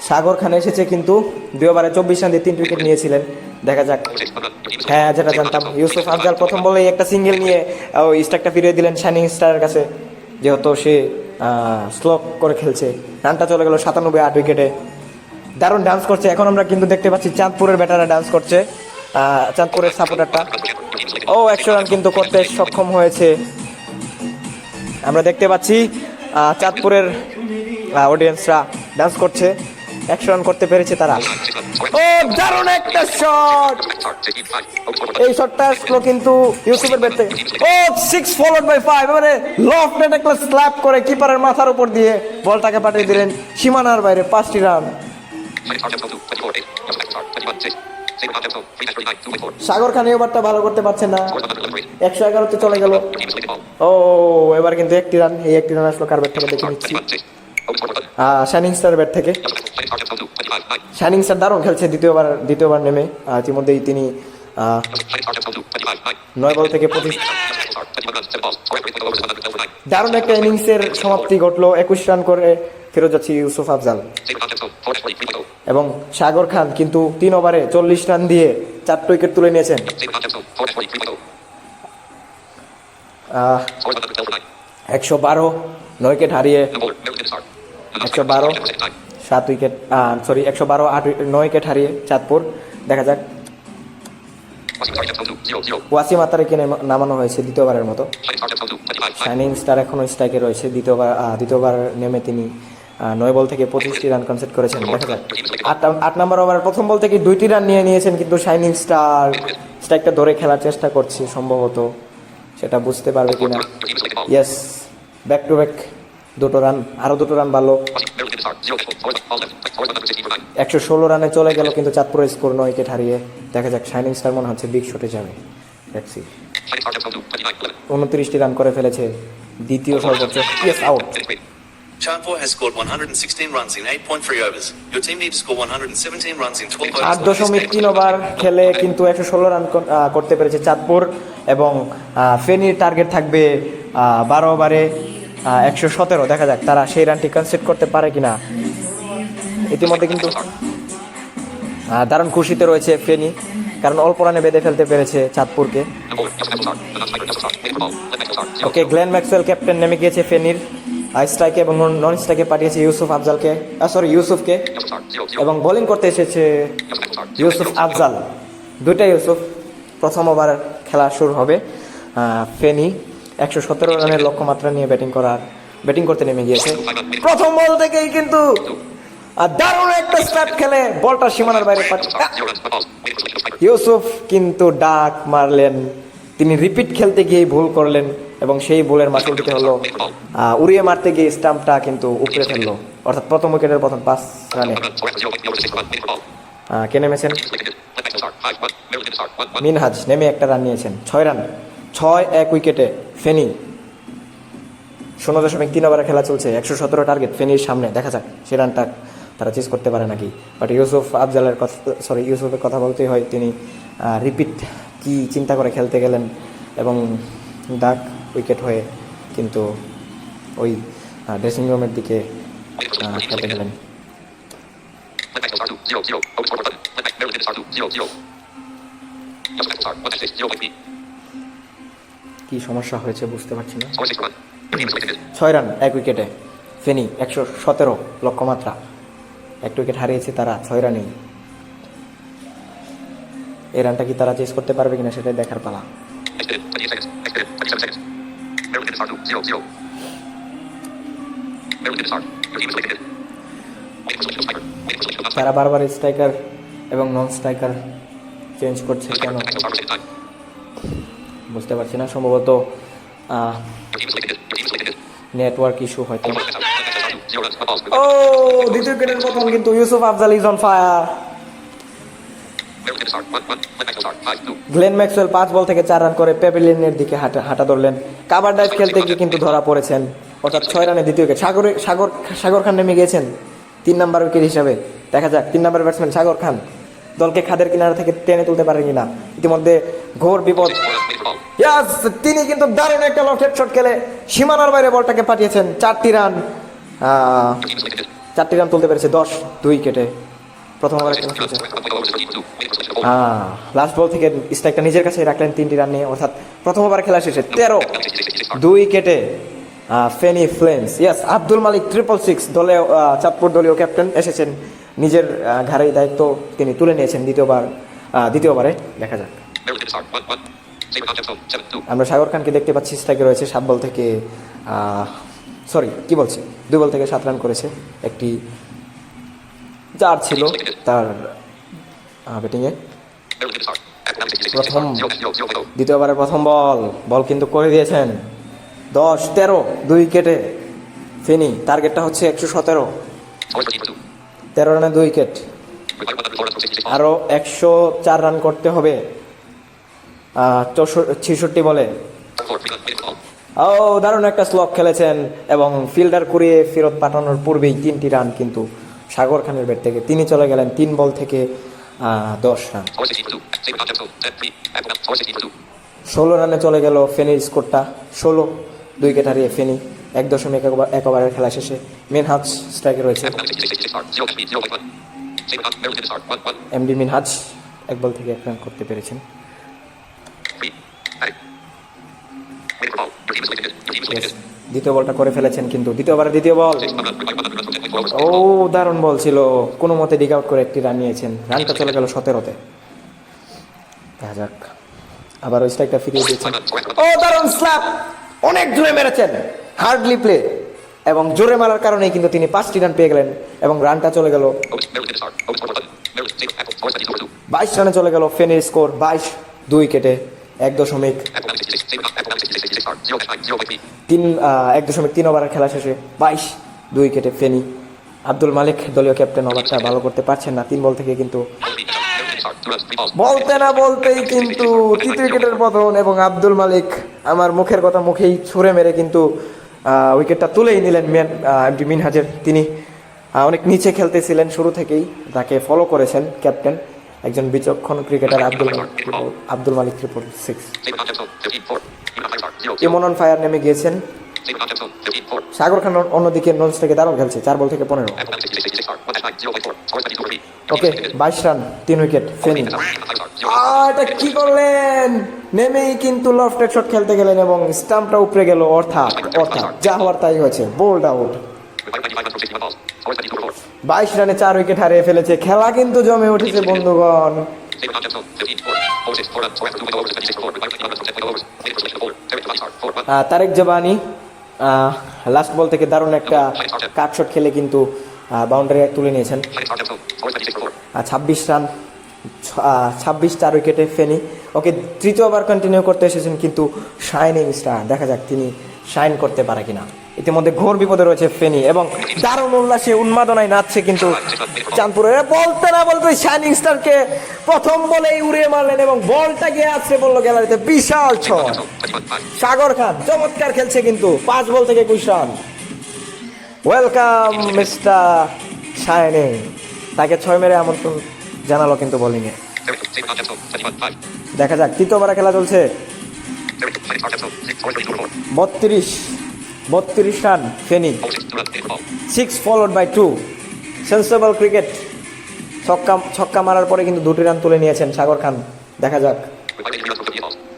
সাগর খান এসেছে কিন্তু 2 ওভারে 24 রান দিয়ে 3 উইকেট নিয়েছিলেন। দেখা যাক। হ্যাঁ, যেটা জানতাম, ইউসুফ আফজাল প্রথম বলেই একটা সিঙ্গেল নিয়ে ওই স্ট্রাইকটা ফিরিয়ে দিলেন শাইনিং স্টারের কাছে, যেহেতু সে স্লো করে খেলছে। রানটা চলে গেল 97, 8 উইকেটে। দারুণ ডান্স করছে। এখন আমরা কিন্তু দেখতে পাচ্ছি চাঁদপুরের ব্যাটাররা ডান্স করছে। চাঁদপুরের সাপোর্টারটা 100 রান কিন্তু করতে সক্ষম হয়েছে। আমরা দেখতে পাচ্ছি চাঁদপুরের অডিয়েন্সরা ডান্স করছে। 100 রান করতে পেরেছে তারা। দারুণ একটা শট। এই শটটা আসলো কিন্তু ইউসুফের ব্যাট থেকে। 6 ফলোড বাই 5। এবারে লফটেড একটা স্ল্যাপ করে কিপারের মাথার উপর দিয়ে বলটাকে পাঠিয়ে দিলেন সীমানার বাইরে। 5টি রান। সাগর খান এবারটা ভালো করতে পারছেন না। 111তে চলে গেল। এবার কিন্তু 1টি রান। এই 1টি রান আসলো কার ব্যাট থেকে দেখে নিচ্ছি। শাইনিং স্টার ব্যাট থেকে। শাইনিং স্টার দারুণ খেলছে দ্বিতীয়বার নেমে। ইতিমধ্যেই তিনি 9 বল থেকে 25। দারুণ একটা ইনিংসের সমাপ্তি ঘটলো। 21 রান করে ফেরত যাচ্ছে ইউসুফ আফজাল এবং সাগর খান কিন্তু 3 ওভারে 40 রান দিয়ে 4টি উইকেট তুলে নিয়েছেন। 112, 9 উইকেট হারিয়ে 112, 7 উইকেট 112, 9 উইকেট হারিয়ে চাঁদপুর। দেখা যাক। ওয়াসিম আতারেকে নামানো হয়েছে দ্বিতীয়বারের মতো। শাইনিং স্টার এখনো স্ট্রাইকে রয়েছে। দ্বিতীয়বার নেমে তিনি 9 বল থেকে 25টি রান কনসিড করেছেন। দেখা যাক। 8 নম্বর ওভারের প্রথম বল থেকে 2টি রান নিয়ে নিয়েছেন, কিন্তু শাইনিং স্টার স্ট্রাইকটা ধরে খেলার চেষ্টা করছে সম্ভবত। সেটা বুঝতে পারবে কিনা। ইয়েস, ব্যাক টু ব্যাক 2টো রান। আরও 2টো রান বাড়লো। 116 রানে চলে গেল কিন্তু চাঁদপুরের স্কোর 9 উইকেট হারিয়ে। দেখা যাক। শাইনিং স্টার মনে হচ্ছে বিগ শটে যাবে। দেখছি 29টি রান করে ফেলেছে। দ্বিতীয় সর্বোচ্চ। Yes, out. Chandpur has scored 116 runs in 8.3 overs. Your team needs to score 117 runs in 12 overs. 8.3 over খেলে কিন্তু 116 রান করতে পেরেছে চাঁদপুর এবং ফেনীর টার্গেট থাকবে 12 ওভারে 117। দেখা যাক তারা সেই রানটি কনসিড করতে পারে কিনা। ইতিমধ্যে কিন্তু দারুণ খুশিতে রয়েছে ফেনী, কারণ অল্প রানে বেঁধে ফেলতে পেরেছে চাঁদপুরকে। ওকে, গ্লেন ম্যাক্সওয়েল ক্যাপ্টেন নেমে গিয়েছে ফেনীর। স্ট্রাইকে এবং নন স্ট্রাইকে পাঠিয়েছে ইউসুফকে এবং বোলিং করতে এসেছে ইউসুফ আফজাল। 2টা ইউসুফ। প্রথম ওভার খেলা শুরু হবে। ফেনী 117 রানের লক্ষ্যমাত্রা নিয়ে ব্যাটিং করতে নেমে গিয়েছে। প্রথম বল থেকেই কিন্তু দারুণ একটা স্টার্ট খেলে বলটা সীমানার বাইরে ইউসুফ কিন্তু ডাক মারলেন। তিনি রিপিট খেলতে গিয়ে ভুল করলেন এবং সেই ভুলের মাসুল দিতে হলো। উড়িয়ে মারতে গিয়ে স্টাম্পটা কিন্তু উপড়ে ফেললো, অর্থাৎ প্রথম উইকেটের প্রথম 5 রানে। কে নেমেছেন? মিনহাজ নেমে একটা রান নিয়েছেন। 6 রান, 6-1 উইকেটে ফেনী। 0.3 ওভারে খেলা চলছে, 117 টার্গেট ফেনীর সামনে। দেখা যাক সে রানটা তারা চেস করতে পারে নাকি। বাট ইউসুফের কথা বলতেই হয়, তিনি রিপিট কি চিন্তা করে খেলতে গেলেন এবং ডাক উইকেট হয়ে কিন্তু ওই ড্রেসিং রুমের দিকে খেলতে গেলেন। কি সমস্যা হয়েছে বুঝতে পারছি না। 6 রান 1 উইকেটে ফেনী, 117 লক্ষ্যমাত্রা। 1 উইকেট হারিয়েছে তারা 6 রানেই। এই রানটা কি তারা চেস করতে পারবে কিনা সেটাই দেখার পালা। তারা বারবার স্ট্রাইকার এবং নন স্ট্রাইকার চেঞ্জ করছে কেন বুঝতে পারছি না। সম্ভবত নেটওয়ার্ক ইস্যু হয়তো। ও দ্বিতীয় উইকেটের প্রথম কিন্তু Yusuf Afzal is on fire. Glenn Maxwell 5 বল থেকে 4 রান করে প্যাভিলিয়নের দিকে হাঁটা ধরলেন। কাভার ডাইভ খেলতে গিয়ে কিন্তু ধরা পড়েছেন, অর্থাৎ 6 রানে দ্বিতীয় উইকেট। সাগর খান নেমে গিয়েছেন 3 নাম্বার উইকেট হিসাবে। দেখা যাক 3 নাম্বার ব্যাটসম্যান সাগর খান দলকে খাদের কিনারা থেকে টেনে তুলতে পারেন কিনা। ইতিমধ্যে ঘোর বিপদ। তিনি কিন্তু দারুণ একটা লফটেড শট খেলে সীমানার বাইরে বলটাকে পাঠিয়েছেন। 4টি রান তুলতে পেরেছে 2 উইকেটে। প্রথম ওভারে লাস্ট বল থেকে স্ট্রাইকটা নিজের কাছে রাখলেন 3টি রান নিয়ে, অর্থাৎ প্রথম ওভার খেলা শেষে 13 2 উইকেটে ফেনী ফ্লেমস। আব্দুল মালিক 666 দলে চাঁদপুর দলীয় ক্যাপ্টেন এসেছেন, নিজের ঘাড়েই দায়িত্ব তিনি তুলে নিয়েছেন দ্বিতীয় ওভারে। দেখা যাক। আমরা সাগর খানকে দেখতে পাচ্ছি, স্ট্রাইকে রয়েছে 7 বল থেকে 2 বল থেকে 7 রান করেছে। একটি 4 ছিল তার ব্যাটিংয়ে। দ্বিতীয় ওভারের প্রথম বল কিন্তু করে দিয়েছেন 10-13 2 উইকেটে ফেনী। টার্গেটটা হচ্ছে 117, 13 রানে 2 উইকেট। আরও 104 রান করতে হবে 66 বলে। দারুণ একটা স্লগ খেলেছেন এবং ফিল্ডার করিয়ে ফেরত পাঠানোর পূর্বেই 3টি রান কিন্তু সাগর খানের ব্যাট থেকে। তিনি চলে গেলেন 3 বল থেকে 10 রান। 16 রানে চলে গেল ফেনীর স্কোরটা। 16 2 উইকেট হারিয়ে ফেনী 1.1 ওভারের খেলা শেষে। মিনহাজ স্ট্রাইকে রয়েছে। এমডি মিনহাজ 1 বল থেকে 1 রান করতে পেরেছেন। দ্বিতীয় বলটা করে ফেলেছেন কিন্তু দ্বিতীয় বল দারুণ বল ছিল, কোনো মতে ডিগ আউট করে 1টি রান নিয়েছেন। রানটা চলে গেল 17-তে। দেখা যাক, আবার ওই স্ট্রাইকটা ফিরিয়ে দিয়েছেন। দারুণ স্ল্যাপ, অনেক জোরে মেরেছেন, হার্ডলি প্লে এবং জোরে মারার কারণেই কিন্তু তিনি 5টি রান পেয়ে গেলেন এবং রানটা চলে গেল 22 রানে চলে গেল ফেনীর স্কোর। 22 2 উইকেটে 1.3 ওভারের খেলা শেষে 22 2 উইকেটে ফেনী। আব্দুল মালিক দলীয় ক্যাপ্টেন ওভারটা ভালো করতে পারছেন না। 3 বল থেকে কিন্তু বলতেই কিন্তু তৃতীয় উইকেটের পতন এবং আব্দুল মালিক আমার মুখের কথা মুখেই ছুঁড়ে মেরে কিন্তু উইকেটটা তুলেই নিলেন এমডি মিনহাজের। তিনি অনেক নিচে খেলতেছিলেন শুরু থেকেই, তাকে ফলো করেছেন ক্যাপ্টেন, একজন বিচক্ষণ cricketer Abdul Malik 666। Emon on fire নেমে গিয়েছেন। সাগর খান অন্যদিকে নন স্ট্রাইকে দারুণ খেলছে, 4 বল থেকে 15। ওকে 22 রান 3 উইকেট ফেনী। এটা কি করলেন, নেমেই কিন্তু লফটেড শট খেলতে গেলেন এবং স্টাম্পটা উপরে গেল, অর্থাৎ যা হওয়ার তাই হয়েছে, বোল্ড আউট। 22 রানে 4 উইকেট হারিয়ে ফেলেছে। খেলা কিন্তু জমে উঠেছে বন্ধুগণ। তারেক জাবানি লাস্ট বল থেকে দারুণ একটা কাট শট খেলে কিন্তু বাউন্ডারি তুলে নিয়েছেন। 26 রান 4 উইকেটে ফেনী। ওকে তৃতীয় ওভার কন্টিনিউ করতে এসেছেন কিন্তু শাইনিং স্টার, দেখা যাক তিনি শাইন করতে পারে কিনা। ইতিমধ্যে ঘোর বিপদে রয়েছে ফেনী এবং দারুণ উল্লাসে উন্মাদনায় নাচছে কিন্তু চাঁদপুরের। বলতে না বলতে শাইনিং স্টারকে প্রথম বলেই উড়িয়ে মারলেন এবং বলটা গিয়ে আসছে বললো গ্যালারিতে। বিশাল ছয়। সাগর খান চমৎকার খেলছে কিন্তু 5 বল থেকে 21 রান। Welcome mister shining. তাকে 6 মেরে আমন্ত্রণ জানালো কিন্তু বোলিংয়ে। দেখা যাক, তৃতীয়বার খেলা চলছে। 32 run Feni, 6 followed by 2। Sensible cricket. ছক্কা মারার পরে কিন্তু 2টি রান তুলে নিয়েছেন সাগর খান। দেখা যাক,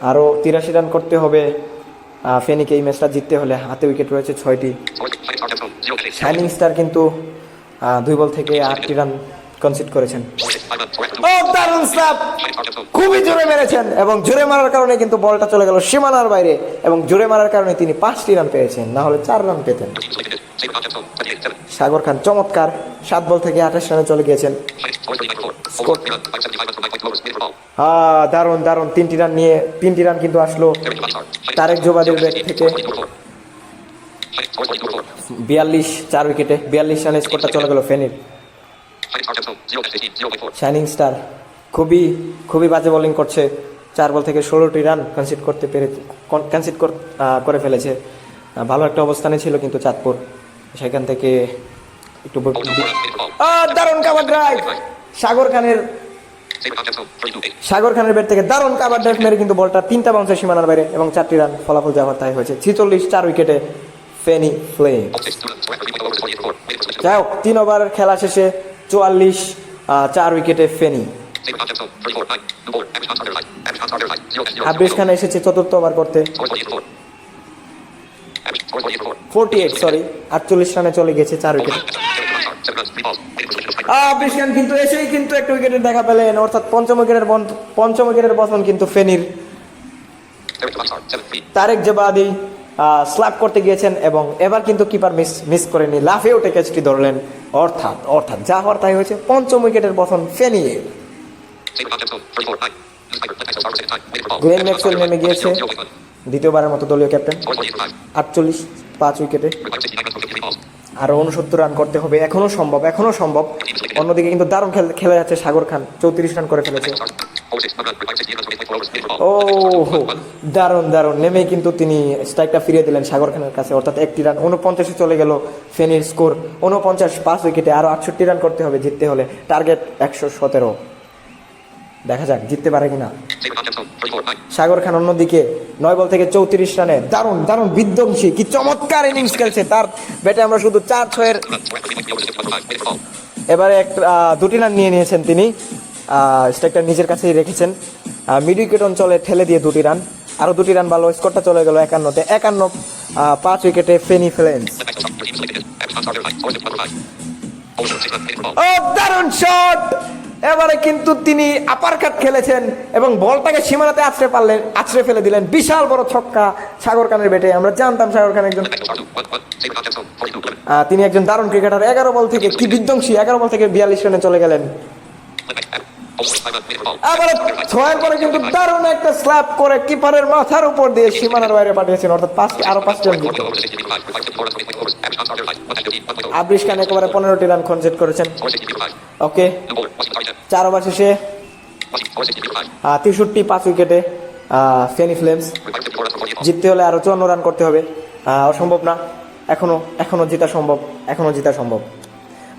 আরও 83 রান করতে হবে ফেনীকে এই ম্যাচটা জিততে হলে। হাতে উইকেট রয়েছে 6টি। শাইনিং স্টার কিন্তু 2 বল থেকে 8টি রান কনসিড করেছেন। ও দারুণ স্ল্যাপ, খুবই জোরে মেরেছেন এবং জোরে মারার কারণে কিন্তু বলটা চলে গেল সীমানার বাইরে এবং জোরে মারার কারণে তিনি 5টি রান পেয়েছেন, না হলে 4 রান পেতেন। সাগর খান চমৎকার 7 বল থেকে 28 রানে চলে গিয়েছেন। দারুণ দারুণ 3টি রান নিয়ে 3টি রান কিন্তু আসলো তারেক জোবাদের ব্যাট থেকে। 42 4 উইকেটে 42 রানে স্কোরটা চলে গেল ফেনীর। শাইনিং স্টার খুবই বাজে বোলিং করছে। 4 বল থেকে 16টি রান কনসিড করে ফেলেছে। ভালো একটা অবস্থানে ছিল কিন্তু চাঁদপুর, সেখান থেকে একটু দারুণ কাভার ড্রাইভ। সাগর খানের ব্যাট থেকে দারুণ কাভার ড্রাইভ মেরে কিন্তু বলটা 3টা বাউন্সের সীমানার বাইরে এবং 4টি রান। ফলাফল যাওয়ার তাই হয়েছে 46 4 উইকেটে ফেনী ফ্লেম। যাই হোক, 3 ওভার খেলা শেষে 44 4 উইকেটে ফেনী। আবরিশ খান এসেছে 4র্থ ওভার করতে। 48 রানে চলে গেছে 4 উইকেট। আবরিশ খান কিন্তু এসেই কিন্তু একটা উইকেটের দেখা পেলেন, অর্থাৎ পঞ্চম উইকেটের পতন কিন্তু ফেনীর। তারেক জেবাদি স্ল্যাপ করতে গিয়েছেন এবং এবার কিন্তু কিপার মিস করেনি, লাফে উঠে ক্যাচটি ধরলেন। অর্থাৎ যা হওয়ার তাই হয়েছে, পঞ্চম উইকেটের পতন ফেনীর। গ্লেন ম্যাক্সওয়েল নেমে গিয়েছে দ্বিতীয়বারের মতো দলীয় ক্যাপ্টেন। 48 5 উইকেটে আরো 69 রান করতে হবে। এখনো সম্ভব। অন্যদিকে কিন্তু দারুণ খেলে যাচ্ছে সাগর খান, 34 রান করে ফেলেছে। ও দারুণ নেমেই কিন্তু তিনি স্ট্রাইকটা ফিরিয়ে দিলেন সাগর খানের কাছে, অর্থাৎ 1টি রান। 49-এ চলে গেল ফেনীর স্কোর। 49 5 উইকেটে আরো 68 রান করতে হবে জিততে হলে। টার্গেট 117। দেখা যাক জিততে পারে কিনা সাগর খান। অন্যদিকে 9 বল থেকে 34 রানে দারুণ বিধ্বংসী কি চমৎকার ইনিংস খেলছে তার ব্যাটে। আমরা শুধু 4-6-এর এবারে 2টি রান নিয়েছেন তিনি। স্ট্রাইকটা নিজের কাছেই রেখেছেন। মিড উইকেট অঞ্চলে ঠেলে দিয়ে 2টি রান, আরো 2টি রান ভালো। স্কোরটা চলে গেল 51-তে। 51 5 উইকেটে ফেনী ফ্লেমস। ও দারুণ শট। এবারে কিন্তু তিনি আপার কাট খেলেছেন এবং বলটাকে সীমানাতে আছড়ে ফেলে দিলেন। বিশাল বড় ছক্কা সাগর খানের ব্যাটে। আমরা জানতাম সাগর খান তিনি একজন দারুণ ক্রিকেটার। 11 বল থেকে কি বিধ্বংসী, 11 বল থেকে 42 রানে চলে গেলেন। আবারও 6-এর পরে কিন্তু দারুণ একটা স্ল্যাপ করে কিপারের মাথার উপর দিয়ে সীমানার বাইরে পাঠিয়েছেন, অর্থাৎ আরো 5টি রান। আবরিশ খান একেবারে 15টি রান কনসিড করেছেন। ওকে, 4 ওভার শেষে 63 5 উইকেটে ফেনী ফ্লেমস। জিততে হলে আরো 54 রান করতে হবে। অসম্ভব না, এখনো জিতা সম্ভব।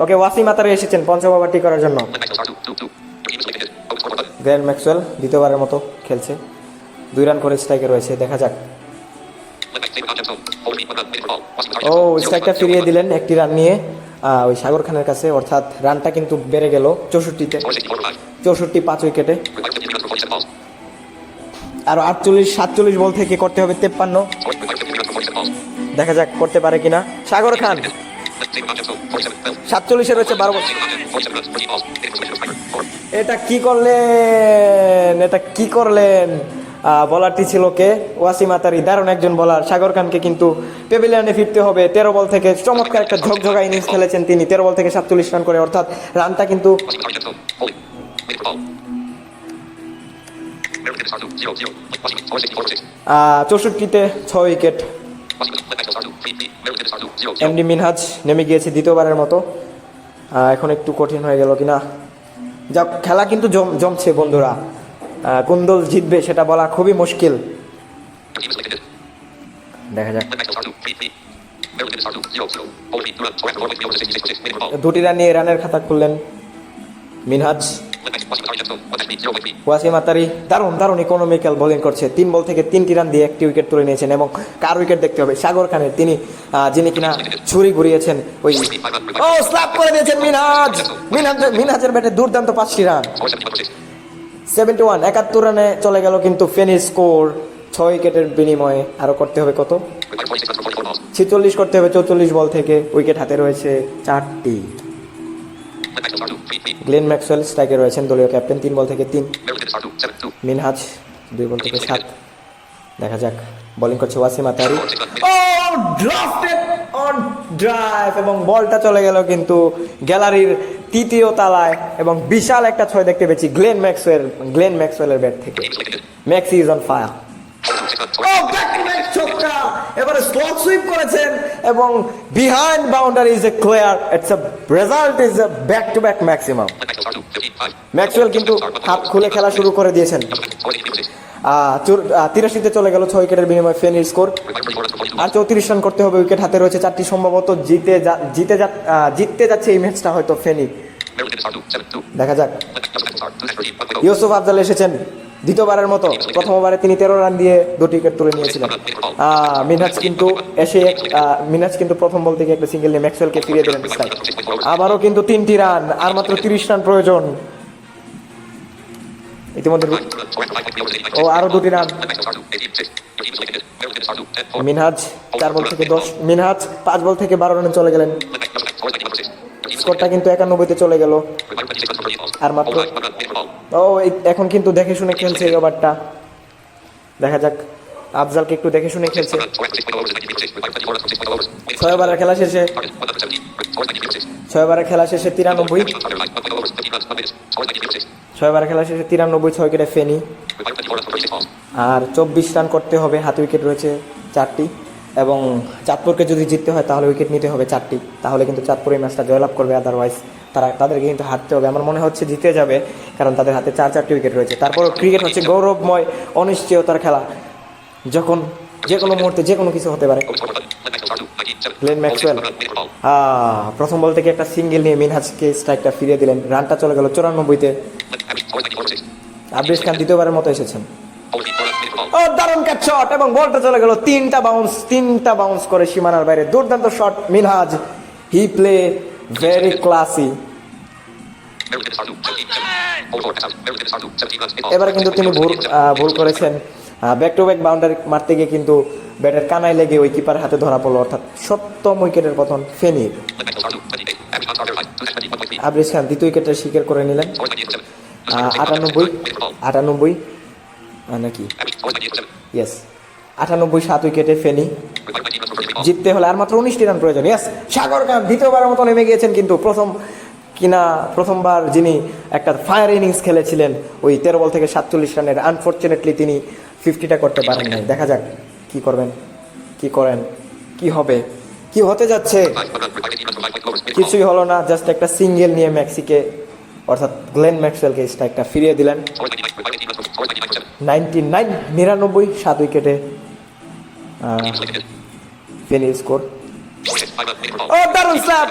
ওকে, ওয়াসিম আতারে এসেছেন পঞ্চম ওভারটি করার জন্য। গ্লেন ম্যাক্সওয়েল দ্বিতীয়বারের মতো খেলছে, 2 রান করে স্ট্রাইকে রয়েছে। দেখা যাক। ও স্ট্রাইকটা ফিরিয়ে দিলেন 1টি রান নিয়ে ওই সাগর খানের কাছে, অর্থাৎ রানটা কিন্তু বেড়ে গেল 64-তে। 64 5 উইকেটে আরো 47 বল থেকে করতে হবে 53। দেখা যাক করতে পারে কিনা সাগর খান। 47-এ রয়েছে 12 বল। এটা কি করলেন বলারটি ছিল কে? ওয়াসিম আতারি। দারুণ একজন বলার। সাগর খানকে কিন্তু পেভিলিয়নে ফিরতে হবে। 13 বল থেকে চমৎকার একটা ঝকঝকা ইনিংস খেলেছেন তিনি, 13 বল থেকে 47 রান করে, অর্থাৎ রানটা কিন্তু 64-তে 6 উইকেট এমডি মিনহাজ নেমে গিয়েছে দ্বিতীয়বারের মতো। এখন একটু কঠিন হয়ে গেল কিনা, যাক খেলা কিন্তু জমছে বন্ধুরা। কোন দল জিতবে সেটা বলা খুবই মুশকিল, দেখা যাক। দুটি রান নিয়ে রানের খাতা খুললেন মিনহাজ। ওয়াসিম আতারি দারুণ ইকোনমিক্যাল বোলিং করছে, 3 বল থেকে 3টি রান দিয়ে 1টি উইকেট তুলে নিয়েছেন। এবং কার উইকেট দেখতে হবে? সাগর খানের, যিনি কিনা ছুরি ঘুরিয়েছেন। ওই স্ল্যাপ করে দিয়েছেন মিনহাজের ব্যাটে দুর্দান্ত 5টি রান। 71 71 রানে চলে গেল কিন্তু ফেনীর স্কোর 6 উইকেটের বিনিময়ে। আরো করতে হবে কত? 46 করতে হবে 44 বল থেকে। উইকেট হাতে রয়েছে 4টি। গ্লেন ম্যাক্সওয়েল স্ট্রাইকে রয়েছেন, দলীয় ক্যাপ্টেন। 3 বল থেকে 3। মিনহাজ 2 বল থেকে 7। দেখা যাক, বোলিং করছে ওয়াসিম আতারি। ড্রাফটেড অন ড্রাইভ, এবং বলটা চলে গেল কিন্তু গ্যালারির 3য় তলায়। এবং বিশাল একটা 6 দেখতে পেয়েছি গ্লেন ম্যাক্সওয়েলের ব্যাট থেকে। Maxi is on fire. এবারে স্লট সুইপ করেছেন এবং behind boundary is a clear. It's a result is a back to back maximum. Maxwell কিন্তু হাত খুলে খেলা শুরু করে দিয়েছেন। 83-তে চলে গেল 6 উইকেটের বিনিময়ে ফেনীর স্কোর। আর 34 রান করতে হবে, উইকেট হাতে রয়েছে 4টি। সম্ভবত জিততে যাচ্ছে এই ম্যাচটা হয়তো ফেনী। দেখা যাক। ইউসুফ আফজাল এসেছেন দ্বিতীয়বারের মতো। প্রথম ওভারে তিনি 13 রান দিয়ে 2টি উইকেট তুলে নিয়েছিলেন। মিনহাজ কিন্তু প্রথম বল থেকে একটা সিঙ্গেল নিয়ে ম্যাক্সওয়েলকে ফিরিয়ে দিলেন স্ট্রাইক। আবারও কিন্তু 3টি রান, আর মাত্র 30 রান প্রয়োজন। ইতিমধ্যে আরো 2টি রান। মিনহাজ 4 বল থেকে 10। মিনহাজ 5 বল থেকে 12 রানে চলে গেলেন। স্কোরটা কিন্তু 91-তে চলে গেল। আর মাত্র এখন কিন্তু দেখে শুনে খেলছে এই ওভারটা। দেখা যাক, আফজালকে একটু দেখে শুনে খেলছে। 6 ওভারের খেলা শেষে 93। 6 ওভারের খেলা শেষে 93, 6 উইকেটে ফেনী। আর 24 রান করতে হবে, হাতে উইকেট রয়েছে 4টি। এবং চাঁদপুরকে যদি জিততে হয় তাহলে উইকেট নিতে হবে 4টি, তাহলে কিন্তু চাঁদপুর এই ম্যাচটা জয়লাভ করবে। আদারওয়াইজ তাদেরকে কিন্তু হারতে হবে। আমার মনে হচ্ছে জিতে যাবে, কারণ তাদের হাতে 4-4টি উইকেট রয়েছে। তারপর ক্রিকেট হচ্ছে গৌরবময় অনিশ্চয়তার খেলা, যখন যে কোনো মুহূর্তে যে কোনো কিছু হতে পারে। গ্লেন ম্যাক্সওয়েল প্রথম বল থেকে একটা সিঙ্গেল নিয়ে মিনহাজকে স্ট্রাইকটা ফিরিয়ে দিলেন। রানটা চলে গেল 94-তে। আবরিশ খান দ্বিতীয়বারের মতো এসেছেন। দারুণ ক্যাচ শট, এবং বলটা চলে গেল 3টা বাউন্স করে সীমানার বাইরে। দুর্দান্ত শট মিনহাজ। হি প্লে ভেরি ক্লাসি। এবারে কিন্তু তিনি ভুল করেছেন। ব্যাক টু ব্যাক বাউন্ডারি মারতে গিয়ে কিন্তু ব্যাটের কানায় লেগে ওই কিপার হাতে ধরা পড়লো, অর্থাৎ 7ম উইকেটের পতন ফেনীর। আবরিশ খান দ্বিতীয় উইকেটে স্বীকার করে নিলেন। 98 নাকি? ইয়েস, 98 7 উইকেটে ফেনী। জিততে হলে আর মাত্র 19টি রান প্রয়োজন। ইয়েস, সাগর খান দ্বিতীয়বারের মতো নেমে গিয়েছেন, কিন্তু প্রথমবার যিনি একটা ফায়ার ইনিংস খেলেছিলেন ওই 13 বল থেকে 47 রানের, আনফরচুনেটলি তিনি 50টা করতে পারেন নাই। দেখা যাক কি করেন, কি হবে, কি হতে যাচ্ছে। কিছুই হলো না, জাস্ট একটা সিঙ্গেল নিয়ে অর্থাৎ গ্লেন ম্যাক্সওয়েলকে স্ট্রাইকটা ফিরিয়ে দিলেন। 99 7 উইকেটে ফেনীর স্কোর। দারুণ স্ল্যাপ,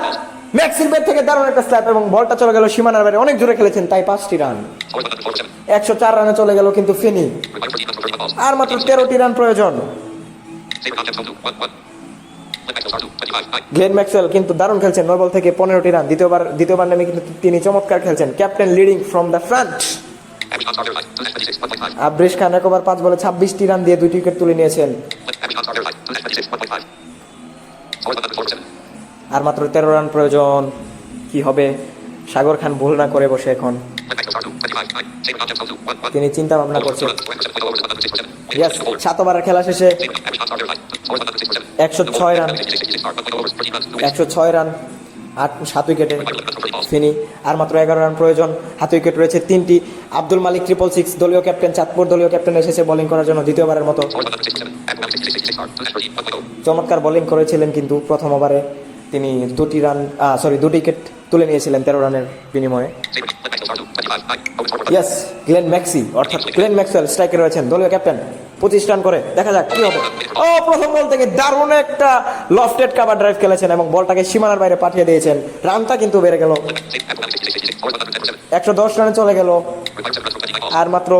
ম্যাক্সির ব্যাট থেকে দারুণ একটা স্ল্যাপ, এবং বলটা চলে গেল সীমানার বাইরে। অনেক জোরে খেলেছেন, তাই 5টি রান। 104 রানে চলে গেল কিন্তু ফেনী। আর মাত্র 13টি রান প্রয়োজন। গ্লেন ম্যাক্সওয়েল কিন্তু দারুণ খেলছেন, 9 বল থেকে 15টি রান। দ্বিতীয়বার নেমে কিন্তু তিনি চমৎকার খেলছেন। Captain leading from the front. Abrish Khan একবার 5 বলে 26টি রান দিয়ে 2টি উইকেট তুলে নিয়েছেন। আর মাত্র 13 রান প্রয়োজন। কি হবে? সাগর খান ভুল না করে বসে এখন তিনি চিন্তা ভাবনা করছেন। 7 ওভারের খেলা শেষে 106 রান 7 উইকেটে ফিনি। আর মাত্র 11 রান প্রয়োজন, হাতে উইকেট রয়েছে 3টি। আব্দুল মালিক 666 দলীয় ক্যাপ্টেন, চাঁদপুর দলীয় ক্যাপ্টেন এসেছে বোলিং করার জন্য দ্বিতীয়বারের মতো। চমৎকার বোলিং করেছিলেন কিন্তু প্রথম ওভারে তিনি 2 উইকেট তুলে নিয়েছিলেন 13 রানের বিনিময়ে। ইয়েস, গ্লেন ম্যাক্সি অর্থাৎ গ্লেন ম্যাক্সওয়েল স্ট্রাইকে রয়েছেন, দলীয় ক্যাপ্টেন 25 রান করে। দেখা যাক কি হবে। ও প্রথম বল থেকে দারুণ একটা লফটেড কাভার ড্রাইভ খেলেছেন এবং বলটাকে সীমানার বাইরে পাঠিয়ে দিয়েছেন। রানটা কিন্তু বেড়ে গেল, 110 রানে চলে গেল। আর মাত্র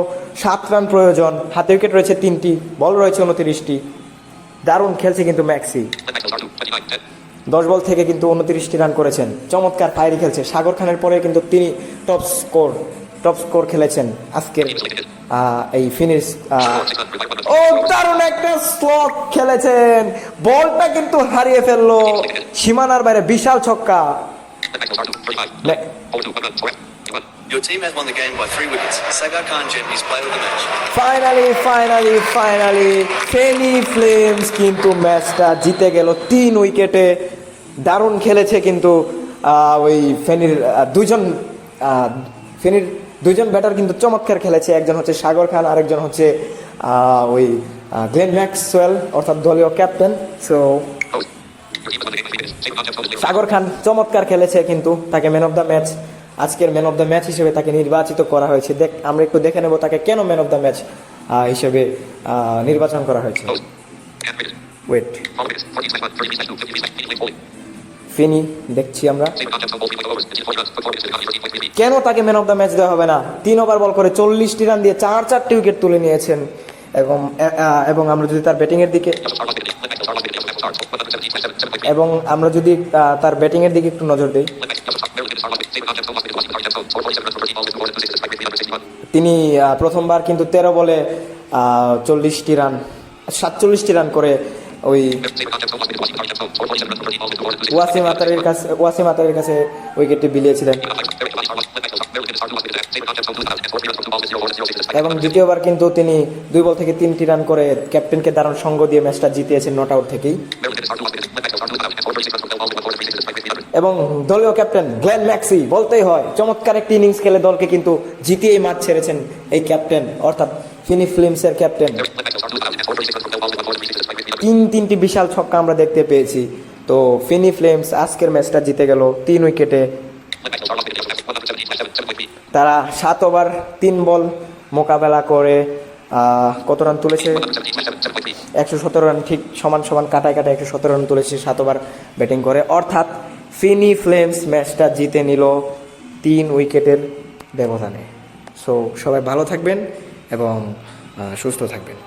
7 রান প্রয়োজন, হাতে উইকেট রয়েছে 3টি, বল রয়েছে 29টি। দারুণ খেলছে কিন্তু ম্যাক্সি, 10 বল থেকে কিন্তু 29টি রান করেছেন। চমৎকার ফায়ারি খেলছে। সাগর খানের পরে কিন্তু তিনি টপ স্কোর খেলেছেন আজকের এই ফিনিশ। ও দারুণ একটা স্লট খেলেছেন, বলটা কিন্তু হারিয়ে ফেললো সীমানার বাইরে, বিশাল ছক্কা। Your team has won the game by 3 wickets. Sagar Khan is player of the match. Finally Feni flames কিন্তু ম্যাচটা জিতে গেল 3 উইকেটে। দারুণ খেলেছে কিন্তু ওই ফেনীর দুইজন ব্যাটার কিন্তু চমৎকার খেলেছে। একজন হচ্ছে সাগর খান, আরেকজন হচ্ছে ওই গ্লেন ম্যাক্সওয়েল অর্থাৎ দলীয় ক্যাপ্টেন। সো সাগর খান চমৎকার খেলেছে কিন্তু তাকে ম্যান অফ দ্য ম্যাচ, আজকের ম্যান অফ দ্য ম্যাচ হিসেবে তাকে নির্বাচিত করা হয়েছে। আমরা একটু দেখে নেব তাকে কেন ম্যান অফ দ্য ম্যাচ হিসেবে নির্বাচন করা হয়েছে। ওয়েট, ফিনি দেখছি আমরা, কেন তাকে ম্যান অফ দ্য ম্যাচ দেওয়া হবে না? 3 ওভার বল করে 40টি রান দিয়ে 4টি উইকেট তুলে নিয়েছেন। এবং আমরা যদি তার ব্যাটিংয়ের দিকে একটু নজর দিই, তিনি প্রথমবার কিন্তু 13 বলে 47টি রান করে ওই ওয়াসিম আতারের কাছে উইকেটটি বিলিয়েছিলেন। এবং দ্বিতীয়বার কিন্তু তিনি 2 বল থেকে 3টি রান করে ক্যাপ্টেনকে দারুণ সঙ্গ দিয়ে ম্যাচটা জিতিয়েছেন নট আউট থেকেই। এবং দলীয় ক্যাপ্টেন গ্লেন ম্যাক্সি বলতেই হয়, চমৎকার একটি ইনিংস খেলে দলকে কিন্তু জিতিয়েই মাঠ ছেড়েছেন এই ক্যাপ্টেন অর্থাৎ ফিনি ফিল্মসের ক্যাপ্টেন। 3টি বিশাল ছক্কা আমরা দেখতে পেয়েছি। তো ফিনি ফ্লেমস আজকের ম্যাচটা জিতে গেল 3 উইকেটে। তারা 7 ওভার 3 বল মোকাবেলা করে কত রান তুলেছে? 117 রান, ঠিক সমান কাটায় 117 রান তুলেছে 7 ওভার ব্যাটিং করে। অর্থাৎ ফিনি ফ্লেমস ম্যাচটা জিতে নিল 3 উইকেটের ব্যবধানে। সো সবাই ভালো থাকবেন এবং সুস্থ থাকবেন।